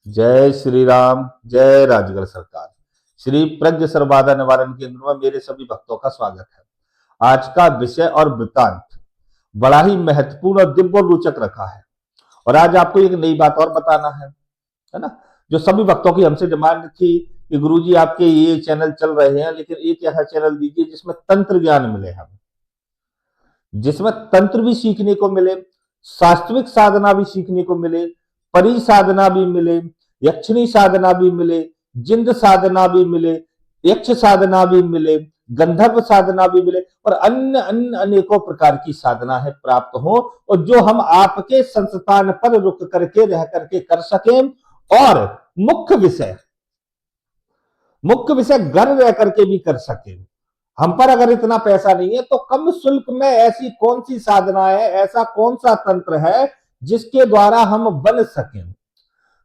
जय श्री राम, जय राजगढ़ सरकार। श्री प्रज्ञ सर्वबाधा निवारण केंद्र में मेरे सभी भक्तों का स्वागत है। आज का विषय और वृत्तांत बड़ा ही महत्वपूर्ण और दिव्य और रोचक रखा है। और आज आपको एक नई बात और बताना है ना। जो सभी भक्तों की हमसे डिमांड थी कि गुरुजी आपके ये चैनल चल रहे हैं, लेकिन एक ऐसा चैनल दीजिए जिसमें तंत्र ज्ञान मिले, हम जिसमें तंत्र भी सीखने को मिले, शास्त्रिक साधना भी सीखने को मिले, परि साधना भी मिले, यक्षिणी साधना भी मिले, जिंद साधना भी मिले, यक्ष साधना भी मिले, गंधर्व साधना भी मिले और अन्य अन्य अनेकों प्रकार की साधना है प्राप्त हो, और जो हम आपके संस्थान पर रुक करके रह करके कर सकें। और मुख्य विषय घर रह करके भी कर सके। हम पर अगर इतना पैसा नहीं है तो कम शुल्क में ऐसी कौन सी साधना है, ऐसा कौन सा तंत्र है जिसके द्वारा हम बन सकें।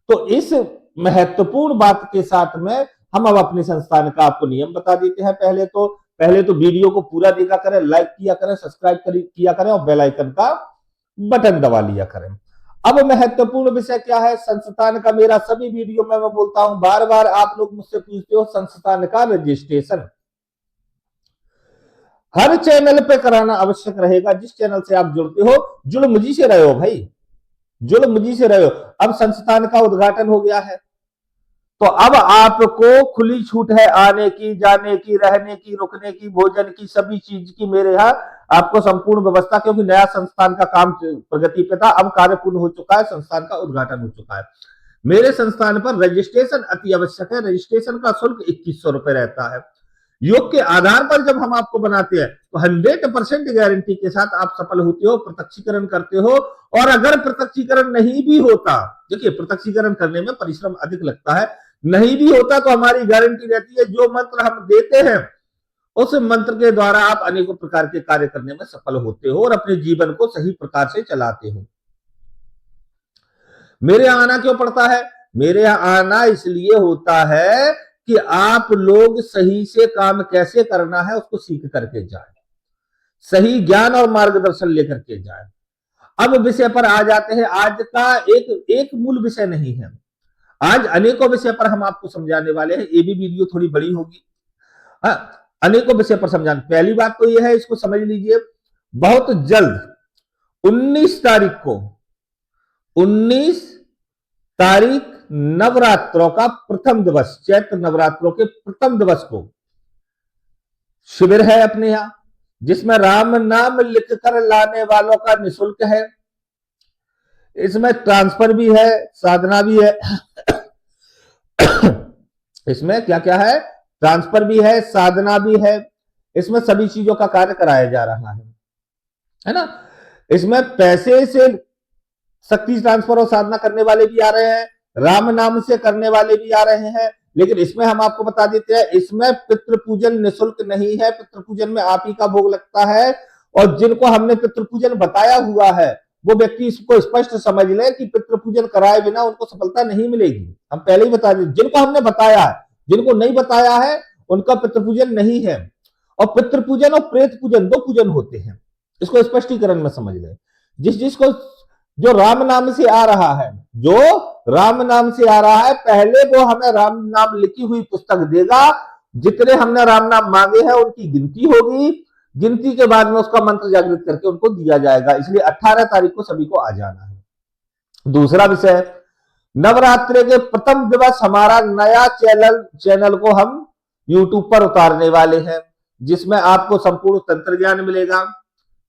तो इस महत्वपूर्ण बात के साथ में हम अब अपने संस्थान का आपको नियम बता देते हैं। पहले तो वीडियो को पूरा देखा करें, लाइक किया करें, सब्सक्राइब किया करें और बेल आइकन का बटन दबा लिया करें। अब महत्वपूर्ण विषय क्या है संस्थान का। मेरा सभी वीडियो में मैं बोलता हूं, बार बार आप लोग मुझसे पूछते हो संस्थान का रजिस्ट्रेशन हर चैनल पे कराना आवश्यक रहेगा। जिस चैनल से आप जुड़ते हो, जुड़ मुझी से रहे हो भाई, जुड़ मुझी से रहे हो। अब संस्थान का उद्घाटन हो गया है, तो अब आपको खुली छूट है आने की, जाने की, रहने की, रुकने की, भोजन की, सभी चीज की मेरे यहाँ आपको संपूर्ण व्यवस्था, क्योंकि नया संस्थान का काम प्रगति पे था, अब कार्य पूर्ण हो चुका है, संस्थान का उद्घाटन हो चुका है। मेरे संस्थान पर रजिस्ट्रेशन अति आवश्यक है। रजिस्ट्रेशन का शुल्क 2100 रुपए रहता है। योग के आधार पर जब हम आपको बनाते हैं तो 100% गारंटी के साथ आप सफल होते हो, प्रत्यक्षीकरण करते हो। और अगर प्रत्यक्षीकरण नहीं भी होता, देखिए प्रत्यक्षीकरण करने में परिश्रम अधिक लगता है, नहीं भी होता तो हमारी गारंटी रहती है जो मंत्र हम देते हैं उस मंत्र के द्वारा आप अनेकों प्रकार के कार्य करने में सफल होते हो और अपने जीवन को सही प्रकार से चलाते हो। मेरे यहां आना क्यों पड़ता है? मेरे यहां आना इसलिए होता है कि आप लोग सही से काम कैसे करना है उसको सीख करके जाए, सही ज्ञान और मार्गदर्शन लेकर के जाए। अब विषय पर आ जाते हैं। आज का एक मूल विषय नहीं है, आज अनेकों विषय पर हम आपको समझाने वाले हैं। ये भी वीडियो थोड़ी बड़ी होगी, अनेकों विषय पर समझाने। पहली बात तो यह है, इसको समझ लीजिए, बहुत जल्द 19 तारीख नवरात्रों का प्रथम दिवस, चैत्र नवरात्रों के प्रथम दिवस को शिविर है अपने यहां, जिसमें राम नाम लिख कर लाने वालों का निःशुल्क है। इसमें ट्रांसफर भी है, साधना भी है। इसमें क्या क्या है? ट्रांसफर भी है, साधना भी है। इसमें सभी चीजों का कार्य कराया जा रहा है ना। इसमें पैसे से शक्ति ट्रांसफर और साधना करने वाले भी आ रहे हैं, राम नाम से करने वाले भी आ रहे हैं। लेकिन इसमें हम आपको बता देते हैं, इसमें पितृ पूजन निःशुल्क नहीं है। पितृ पूजन में आप ही का भोग लगता है। और जिनको हमने पितृ पूजन बताया हुआ है वो व्यक्ति इसको स्पष्ट समझ ले कि पितृ पूजन कराए बिना उनको सफलता नहीं मिलेगी। हम पहले ही बता दें, जिनको हमने बताया है, जिनको नहीं बताया है उनका पितृ पूजन नहीं है। और पितृ पूजन और प्रेत पूजन दो पूजन होते हैं, इसको स्पष्टीकरण में समझ ले। जिसको जो राम नाम से आ रहा है, जो राम नाम से आ रहा है, पहले वो हमें राम नाम लिखी हुई पुस्तक देगा। जितने हमने राम नाम मांगे हैं उनकी गिनती होगी, गिनती के बाद में उसका मंत्र जागृत करके उनको दिया जाएगा। इसलिए 18 तारीख को सभी को आ जाना है। दूसरा विषय, नवरात्रि के प्रथम दिवस हमारा नया चैनल को हम यूट्यूब पर उतारने वाले हैं, जिसमें आपको संपूर्ण तंत्र ज्ञान मिलेगा,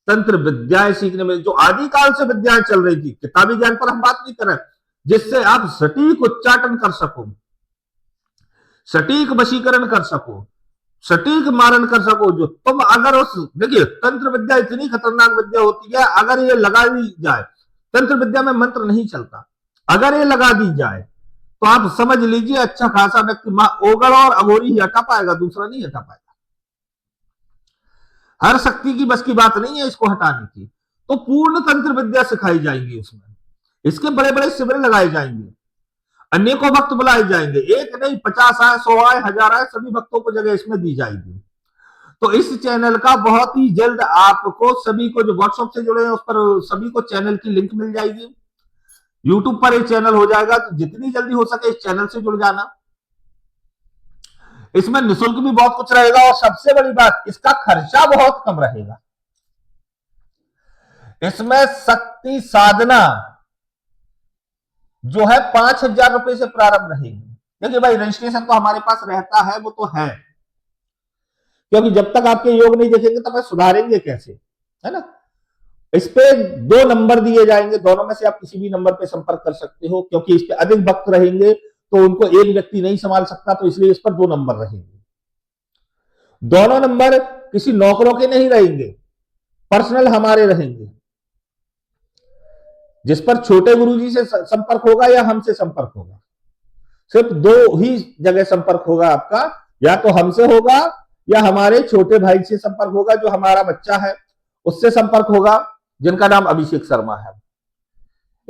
तंत्र विद्याएं सीखने में, जो आदिकाल से विद्याएं चल रही थी, किताबी ज्ञान पर हम बात नहीं कर रहे, जिससे आप सटीक उच्चाटन कर सको, सटीक वशीकरण कर सको, सटीक मारण कर सको। जो तुम अगर उस, देखिए तंत्र विद्या इतनी खतरनाक विद्या होती है, अगर ये लगा दी जाए, तंत्र विद्या में मंत्र नहीं चलता, अगर ये लगा दी जाए तो आप समझ लीजिए अच्छा खासा व्यक्ति ओगड़ और अघोरी ही हटा पाएगा, दूसरा नहीं हटा पाएगा। हर शक्ति की बस की बात नहीं है इसको हटाने की। तो पूर्ण तंत्र विद्या सिखाई जाएगी उसमें, इसके बड़े बड़े शिविर लगाए जाएंगे, अनेकों भक्त बुलाए जाएंगे, एक नहीं 50 आए, 100 आए, 1000 आए, सभी भक्तों को जगह इसमें दी जाएगी। तो इस चैनल का बहुत ही जल्द आपको सभी को, जो व्हाट्सएप से जुड़े हैं उस पर सभी को चैनल की लिंक मिल जाएगी। यूट्यूब पर एक चैनल हो जाएगा, तो जितनी जल्दी हो सके इस चैनल से जुड़ जाना। इसमें निःशुल्क भी बहुत कुछ रहेगा, और सबसे बड़ी बात, इसका खर्चा बहुत कम रहेगा। इसमें शक्ति साधना जो है 5,000 रुपए से प्रारंभ रहेगी। देखिए भाई, रजिस्ट्रेशन तो हमारे पास रहता है, वो तो है, क्योंकि जब तक आपके योग नहीं देखेंगे तब सुधारेंगे कैसे, है ना। इस पे 2 नंबर दिए जाएंगे, दोनों में से आप किसी भी नंबर पे संपर्क कर सकते हो, क्योंकि इस पे अधिक भक्त रहेंगे तो उनको एक व्यक्ति नहीं संभाल सकता, तो इसलिए इस पर 2 नंबर रहेंगे। दोनों नंबर किसी नौकरों के नहीं रहेंगे, पर्सनल हमारे रहेंगे। जिस पर छोटे गुरुजी से संपर्क होगा या हमसे संपर्क होगा, सिर्फ 2 ही जगह संपर्क होगा आपका, या तो हमसे होगा या हमारे छोटे भाई से संपर्क होगा, जो हमारा बच्चा है उससे संपर्क होगा, जिनका नाम अभिषेक शर्मा है।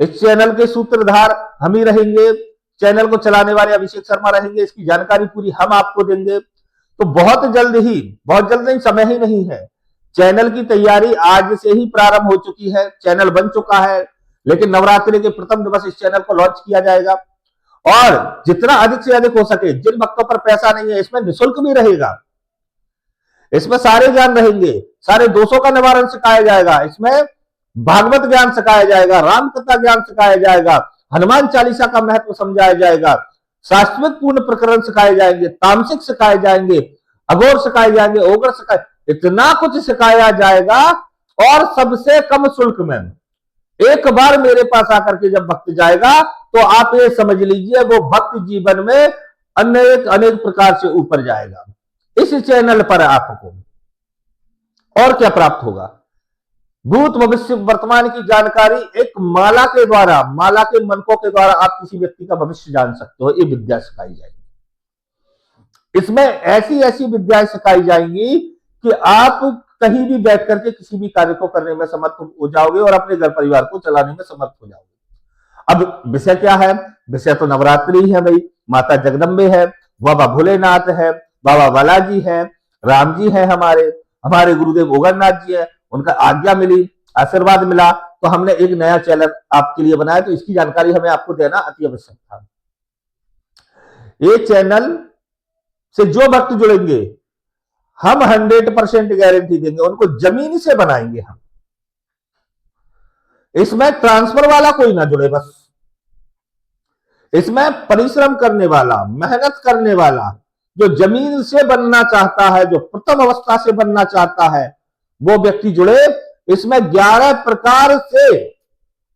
इस चैनल के सूत्रधार हम ही रहेंगे, चैनल को चलाने वाले अभिषेक शर्मा रहेंगे, इसकी जानकारी पूरी हम आपको देंगे। तो बहुत जल्द नहीं, समय ही नहीं है, चैनल की तैयारी आज से ही प्रारंभ हो चुकी है, चैनल बन चुका है, लेकिन नवरात्रि के प्रथम दिवस इस चैनल को लॉन्च किया जाएगा। और जितना अधिक से अधिक हो सके, जिन भक्तों पर पैसा नहीं है, इसमें निःशुल्क भी रहेगा, इसमें सारे ज्ञान रहेंगे, सारे दोषों का निवारण सिखाया जाएगा, इसमें भागवत ज्ञान सिखाया जाएगा, राम कथा ज्ञान सिखाया जाएगा, हनुमान चालीसा का महत्व समझाया जाएगा, शाश्वत पूर्ण प्रकरण सिखाए जाएंगे, तामसिक सिखाए जाएंगे, अघोर सिखाए जाएंगे, ओगर सिखाए, इतना कुछ सिखाया जाएगा। और सबसे कम शुल्क में एक बार मेरे पास आकर के जब भक्त जाएगा, तो आप ये समझ लीजिए वो भक्त जीवन में अनेक प्रकार से ऊपर जाएगा। इस चैनल पर आपको और क्या प्राप्त होगा? भूत भविष्य वर्तमान की जानकारी एक माला के द्वारा, माला के मनकों के द्वारा आप किसी व्यक्ति का भविष्य जान सकते हो। ये विद्या सिखाई जाएगी। इसमें ऐसी ऐसी विद्याएं सिखाई जाएंगी कि आप कहीं भी बैठ करके किसी भी कार्य को करने में समर्थ हो जाओगे और अपने घर परिवार को चलाने में समर्थ हो जाओगे। अब विषय क्या है? विषय तो नवरात्रि है भाई, माता जगदम्बे है, बाबा भोलेनाथ है, बाबा बालाजी है, राम जी है, हमारे गुरुदेव ओगरनाथ जी है, उनका आज्ञा मिली, आशीर्वाद मिला, तो हमने एक नया चैनल आपके लिए बनाया। तो इसकी जानकारी हमें आपको देना अति आवश्यक था। ये चैनल से जो भक्त जुड़ेंगे, हम 100% गारंटी देंगे, उनको जमीन से बनाएंगे हम। इसमें ट्रांसफर वाला कोई ना जुड़े, बस इसमें परिश्रम करने वाला, मेहनत करने वाला, जो जमीन से बनना चाहता है, जो प्रथम अवस्था से बनना चाहता है, वो व्यक्ति जुड़े। इसमें 11 प्रकार से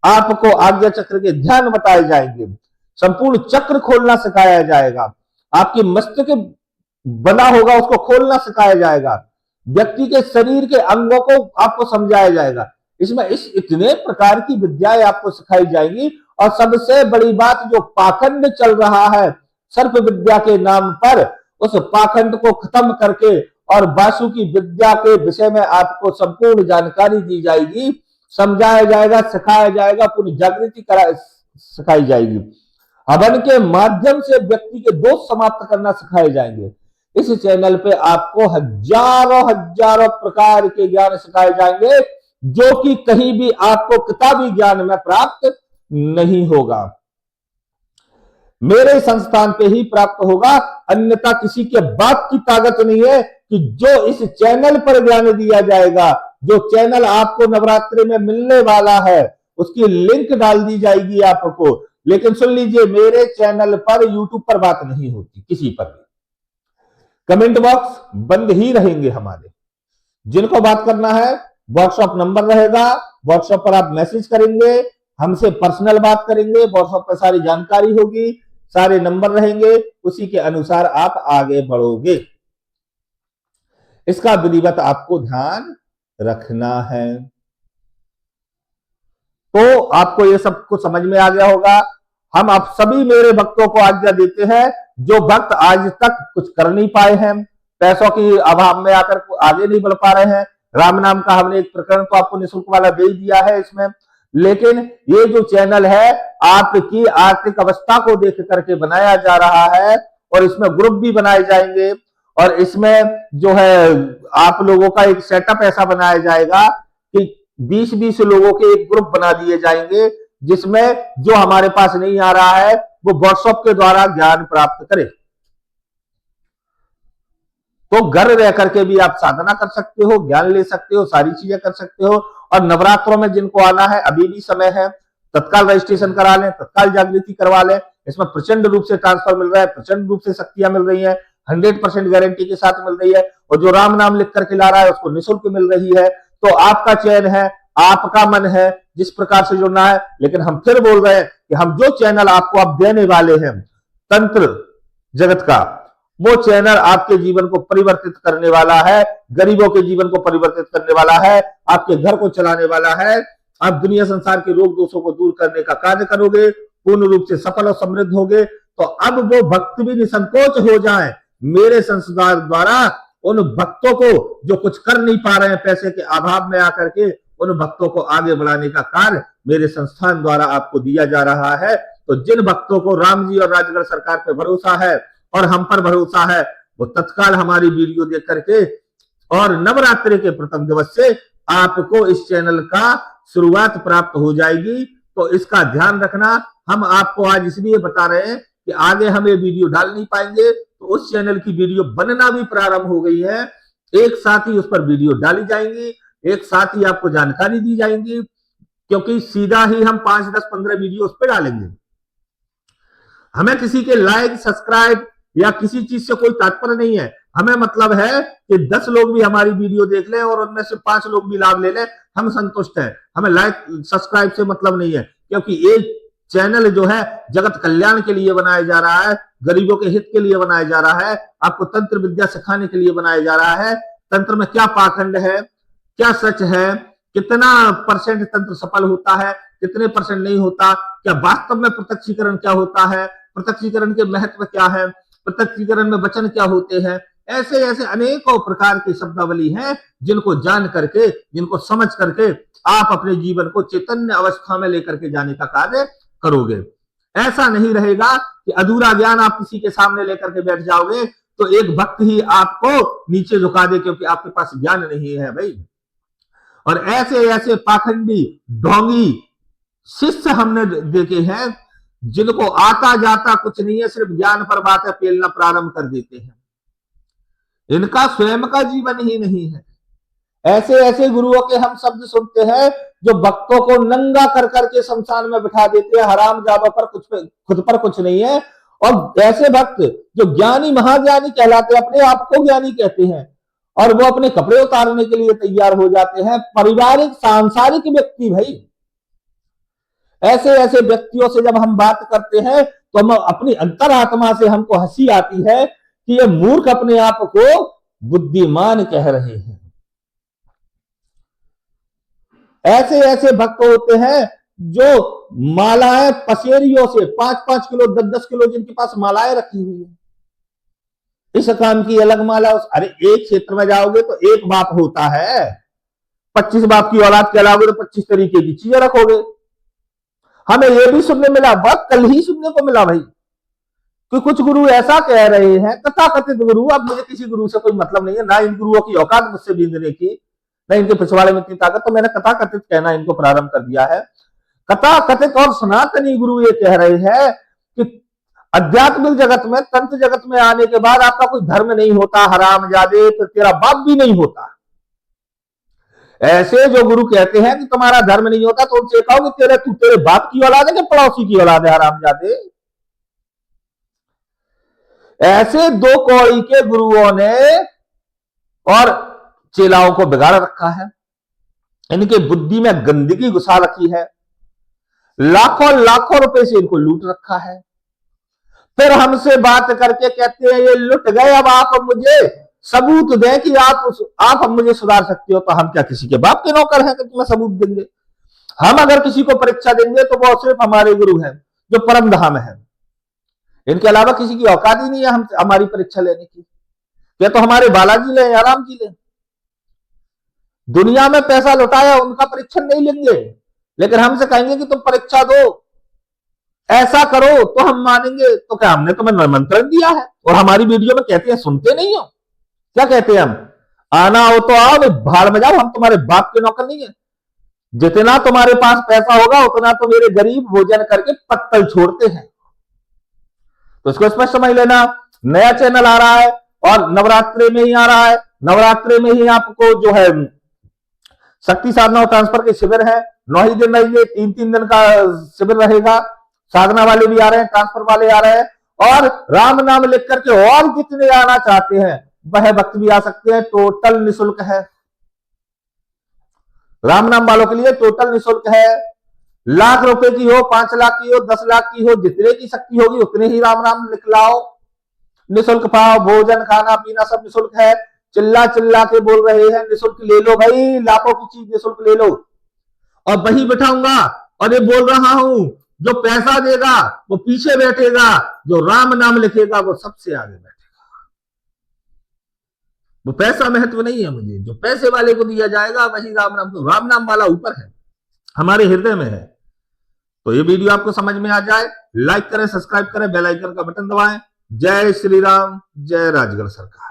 आपको आज्ञा चक्र के ध्यान बताए जाएंगे, संपूर्ण चक्र खोलना सिखाया जाएगा, आपकी मस्तिष्क बना होगा उसको खोलना सिखाया जाएगा, व्यक्ति के शरीर के अंगों को आपको समझाया जाएगा। इसमें इतने प्रकार की विद्याएं आपको सिखाई जाएंगी। और सबसे बड़ी बात, जो पाखंड चल रहा है सर्प विद्या के नाम पर, उस पाखंड को खत्म करके और वासु की विद्या के विषय में आपको संपूर्ण जानकारी दी जाएगी, समझाया जाएगा, सिखाया जाएगा, पूरी जागृति सिखाई जाएगी। हवन के माध्यम से व्यक्ति के दोष समाप्त करना सिखाए जाएंगे। इस चैनल पे आपको हजारों प्रकार के ज्ञान सिखाए जाएंगे, जो कि कहीं भी आपको किताबी ज्ञान में प्राप्त नहीं होगा, मेरे संस्थान पे ही प्राप्त होगा। अन्यथा किसी के बात की ताकत नहीं है कि जो इस चैनल पर ज्ञान दिया जाएगा, जो चैनल आपको नवरात्रि में मिलने वाला है, उसकी लिंक डाल दी जाएगी आपको। लेकिन सुन लीजिए, मेरे चैनल पर, यूट्यूब पर बात नहीं होती किसी पर भी, कमेंट बॉक्स बंद ही रहेंगे हमारे। जिनको बात करना है, व्हाट्सएप नंबर रहेगा, व्हाट्सएप पर आप मैसेज करेंगे, हमसे पर्सनल बात करेंगे, व्हाट्सएप पर सारी जानकारी होगी, सारे नंबर रहेंगे, उसी के अनुसार आप आगे बढ़ोगे। इसका विधिवत आपको ध्यान रखना है। तो आपको ये सब कुछ समझ में आ गया होगा। हम आप सभी मेरे भक्तों को आज्ञा देते हैं, जो भक्त आज तक कुछ कर नहीं पाए हैं, पैसों की अभाव में आकर आगे नहीं बढ़ पा रहे हैं, राम नाम का हमने एक प्रकरण तो आपको निःशुल्क वाला दे दिया है इसमें, लेकिन ये जो चैनल है आपकी आर्थिक अवस्था को देख करके बनाया जा रहा है, और इसमें ग्रुप भी बनाए जाएंगे, और इसमें जो है आप लोगों का एक सेटअप ऐसा बनाया जाएगा कि 20-20 लोगों के एक ग्रुप बना दिए जाएंगे, जिसमें जो हमारे पास नहीं आ रहा है वो व्हाट्सएप के द्वारा ज्ञान प्राप्त करे। तो घर रह करके भी आप साधना कर सकते हो, ज्ञान ले सकते हो, सारी चीजें कर सकते हो। और नवरात्रों में जिनको आना है अभी भी समय है, तत्काल रजिस्ट्रेशन करा लें, तत्काल जागृति करवा लें। इसमें प्रचंड रूप से ट्रांसफर मिल रहा है, प्रचंड रूप से शक्तियां मिल रही है, 100% गारंटी के साथ मिल रही है। और जो राम नाम लिख करके ला रहा है उसको निःशुल्क मिल रही है। तो आपका चयन है, आपका मन है जिस प्रकार से जुड़ना है। लेकिन हम फिर बोल रहे हैं कि हम जो चैनल आपको अब देने वाले हैं तंत्र जगत का, वो चैनल आपके जीवन को परिवर्तित करने वाला है, गरीबों के जीवन को परिवर्तित करने वाला है, आपके घर को चलाने वाला है। आप दुनिया संसार के रोग दोषों को दूर करने का कार्य करोगे, पूर्ण रूप से सफल और समृद्ध होगे। तो अब वो भक्त भी निसंकोच हो जाएं मेरे संस्कार द्वारा उन भक्तों को जो कुछ कर नहीं पा रहे हैं पैसे के अभाव में आकर के, उन भक्तों को आगे बढ़ाने का कार्य मेरे संस्थान द्वारा आपको दिया जा रहा है। तो जिन भक्तों को राम जी और राजगढ़ सरकार पर भरोसा है और हम पर भरोसा है, वो तत्काल हमारी वीडियो देख करके और नवरात्रि के प्रथम दिवस से आपको इस चैनल का शुरुआत प्राप्त हो जाएगी। तो इसका ध्यान रखना। हम आपको आज इसलिए बता रहे हैं कि आगे हम ये वीडियो डाल नहीं पाएंगे, तो उस चैनल की वीडियो बनना भी प्रारंभ हो गई है। एक साथ ही उस पर वीडियो डाली जाएंगी, एक साथ ही आपको जानकारी दी जाएंगी, क्योंकि सीधा ही हम 5, 10, 15 वीडियो उस पर डालेंगे। हमें किसी के लाइक, सब्सक्राइब या किसी चीज से कोई तात्पर्य नहीं है। हमें मतलब है कि 10 लोग भी हमारी वीडियो देख लें और उनमें से 5 लोग भी लाभ ले लें, हम संतुष्ट हैं। हमें लाइक सब्सक्राइब से मतलब नहीं है, क्योंकि ये चैनल जो है जगत कल्याण के लिए बनाया जा रहा है, गरीबों के हित के लिए बनाया जा रहा है, आपको तंत्र विद्या सिखाने के लिए बनाया जा रहा है। तंत्र में क्या पाखंड है, क्या सच है, कितना % तंत्र सफल होता है, कितने % नहीं होता, क्या वास्तव में प्रत्यक्षीकरण क्या होता है, प्रत्यक्षीकरण के महत्व क्या है, प्रत्यक्षीकरण में वचन क्या होते हैं। ऐसे ऐसे अनेकों प्रकार की शब्दावली हैं जिनको जान करके, जिनको समझ करके आप अपने जीवन को चैतन्य अवस्था में लेकर के जाने का कार्य करोगे। ऐसा नहीं रहेगा कि अधूरा ज्ञान आप किसी के सामने लेकर के बैठ जाओगे तो एक भक्त ही आपको नीचे झुका दे क्योंकि आपके पास ज्ञान नहीं है भाई। और ऐसे ऐसे पाखंडी ढोंगी शिष्य हमने देखे हैं जिनको आता जाता कुछ नहीं है, सिर्फ ज्ञान पर बातें पेलना प्रारंभ कर देते हैं। इनका स्वयं का जीवन ही नहीं है। ऐसे ऐसे गुरुओं के हम शब्द सुनते हैं जो भक्तों को नंगा कर करके शमशान में बिठा देते हैं, हराम जादों पर खुद पर कुछ नहीं है। और ऐसे भक्त जो ज्ञानी महाज्ञानी कहलाते हैं, अपने आप को ज्ञानी कहते हैं, और वो अपने कपड़े उतारने के लिए तैयार हो जाते हैं। पारिवारिक सांसारिक व्यक्ति भाई, ऐसे ऐसे व्यक्तियों से जब हम बात करते हैं तो हम अपनी अंतरात्मा से हमको हंसी आती है कि ये मूर्ख अपने आप को बुद्धिमान कह रहे हैं। ऐसे ऐसे भक्त होते हैं जो मालाएं पसेरियों से 5-5 किलो 10-10 किलो जिनके पास मालाएं रखी हुई है, इस काम की अलग माला। अरे एक क्षेत्र में जाओगे तो एक बाप होता है, 25 बाप की औलाद कहलाओगे तो 25 तरीके की चीजें रखोगे। हमें यह भी सुनने मिला, वह कल ही सुनने को मिला भाई, कि कुछ गुरु ऐसा कह रहे हैं, तथाकथित गुरु। अब मुझे किसी गुरु से कोई मतलब नहीं है, ना इन गुरुओं की औकात मुझसे बींदने की, ना इनके पिछवाड़े में इतनी ताकत, तो मैंने कथाकथित कहना इनको प्रारंभ कर दिया है। कथाकथित और सनातनी गुरु ये कह रहे हैं कि आध्यात्मिक जगत में, तंत्र जगत में आने के बाद आपका कोई धर्म नहीं होता, हरामजादे, फिर तेरा बाप भी नहीं होता। ऐसे जो गुरु कहते हैं कि तुम्हारा धर्म नहीं होता, तो उनसे कहो कि तेरे बाप की औलाद है कि पड़ोसी की औलाद है हरामजादे। ऐसे 2 कौड़ी के गुरुओं ने और चेलाओं को बिगाड़ रखा है, इनके बुद्धि में गंदगी घुसा रखी है, लाखों लाखों रुपए से इनको लूट रखा है। फिर हमसे बात करके कहते हैं ये लुट गए, अब आप मुझे सबूत दें कि आप मुझे सुधार सकते हो। तो हम क्या किसी के बाप के नौकर हैं कि तुम्हें सबूत देंगे? हम अगर किसी को परीक्षा देंगे तो वो सिर्फ हमारे गुरु हैं जो परम धाम है, इनके अलावा किसी की औकात ही नहीं है हमारी परीक्षा लेने की। या तो हमारे बालाजी ले या राम जी ले, दुनिया में पैसा लुटाया उनका परीक्षण नहीं लेंगे, लेकिन हमसे कहेंगे कि तुम परीक्षा दो, ऐसा करो तो हम मानेंगे। तो क्या हमने तुम्हें निमंत्रण दिया है? और हमारी वीडियो में कहते हैं सुनते नहीं हो, क्या कहते हैं हम? आना हो तो आओ, भाड़ में जाओ, हम तुम्हारे बाप के नौकर नहीं है। जितना तुम्हारे पास पैसा होगा उतना तो मेरे गरीब भोजन करके पत्तल छोड़ते हैं। तो इसको स्पष्ट समझ लेना। नया चैनल आ रहा है और नवरात्रि में ही आ रहा है। नवरात्रि में ही आपको जो है शक्ति साधना और ट्रांसफर के शिविर है। 9 ही दिन रहिए, 3-3 दिन का शिविर रहेगा। साधना वाले भी आ रहे हैं, ट्रांसफर वाले आ रहे हैं, और राम नाम लिख करके और जितने आना चाहते हैं वह वक्त भी आ सकते हैं। टोटल निःशुल्क है। राम नाम वालों के लिए टोटल निःशुल्क है। लाख रुपए की हो, 5 लाख की हो, 10 लाख की हो, जितने की शक्ति होगी उतने ही राम नाम लिखलाओ। निःशुल्क पाओ, भोजन खाना पीना सब निःशुल्क है। चिल्ला चिल्ला के बोल रहे हैं निःशुल्क ले लो भाई, लाखों की चीज निःशुल्क ले लो। और वही बिठाऊंगा और ये बोल रहा हूं, जो पैसा देगा वो पीछे बैठेगा, जो राम नाम लिखेगा वो सबसे आगे बैठेगा। वो पैसा महत्व नहीं है मुझे, जो पैसे वाले को दिया जाएगा वही राम नाम, तो राम नाम वाला ऊपर है, हमारे हृदय में है। तो ये वीडियो आपको समझ में आ जाए, लाइक करें, सब्सक्राइब करें, बेल आइकन का बटन दबाएं। जय श्री राम, जय राजगढ़ सरकार।